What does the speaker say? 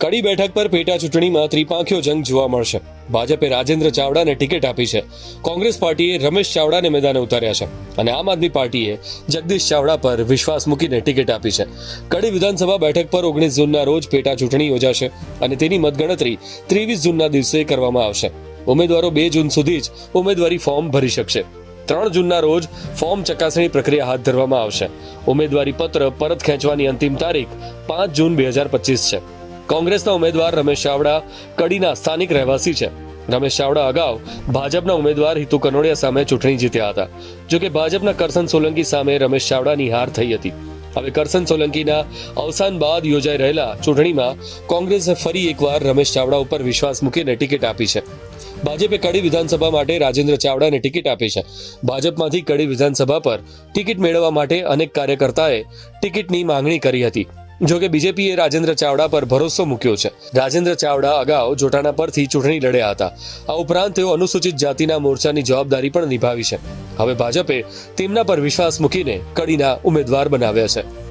કડી બેઠક પર પેટા ચૂંટણીમાં ત્રિપાંખ્યો જંગ જોવા મળશે. ભાજપે રાજેન્દ્ર ચાવડાને ટિકિટ આપી છે. કોંગ્રેસ પાર્ટીએ રમેશ ચાવડાને મેદાને ઉતાર્યા છે અને આમ આદમી પાર્ટીએ જગદીશ ચાવડા પર વિશ્વાસ મૂકીને ટિકિટ આપી છે. કડી વિધાનસભા બેઠક પર 19 જૂનના રોજ પેટા ચૂંટણી યોજાશે અને તેની મતગણતરી 23 જૂનના દિવસે કરવામાં આવશે. ઉમેદવારો 2 જૂન સુધી જ ઉમેદવારી ફોર્મ ભરી શકશે. 3 જૂનના રોજ ફોર્મ ચકાસણી પ્રક્રિયા હાથ ધરવામાં આવશે. ઉમેદવારી પત્ર પરત ખેંચવાની અંતિમ તારીખ 5 જૂન 2025 છે. કોંગ્રેસના ઉમેદવાર રમેશ ચાવડા કડીના સ્થાનિક રહેવાસી છે. રમેશ ચાવડા અગાઉ ભાજપના ઉમેદવાર હિતુ કનોડિયા સામે ચૂંટણી જીત્યા હતા. જોકે ભાજપના કરસન સોલંકી સામે રમેશ ચાવડાની હાર થઈ હતી. હવે કરસન સોલંકીના અવસાન બાદ યોજાઈ રહેલા ચૂંટણીમાં કોંગ્રેસે ફરી એકવાર રમેશ ચાવડા ઉપર વિશ્વાસ મૂકીને ટિકિટ આપી છે. ભાજપે કડી વિધાનસભા માટે રાજેન્દ્ર ચાવડાને ટિકિટ આપી છે. ભાજપમાંથી કડી વિધાનસભા પર ટિકિટ મેળવવા માટે અનેક કાર્યકર્તાએ ટિકિટની માંગણી કરી હતી. જોકે બીજેપીએ રાજેન્દ્ર ચાવડા પર ભરોસો મૂક્યો છે. રાજેન્દ્ર ચાવડા અગાઉ જોટાણા પરથી ચૂંટણી લડ્યા હતા. આ ઉપરાંત તેઓ અનુસૂચિત જાતિના મોરચાની જવાબદારી પણ નિભાવી છે. હવે ભાજપે તેમના પર વિશ્વાસ મૂકીને કડીના ઉમેદવાર બનાવ્યા છે.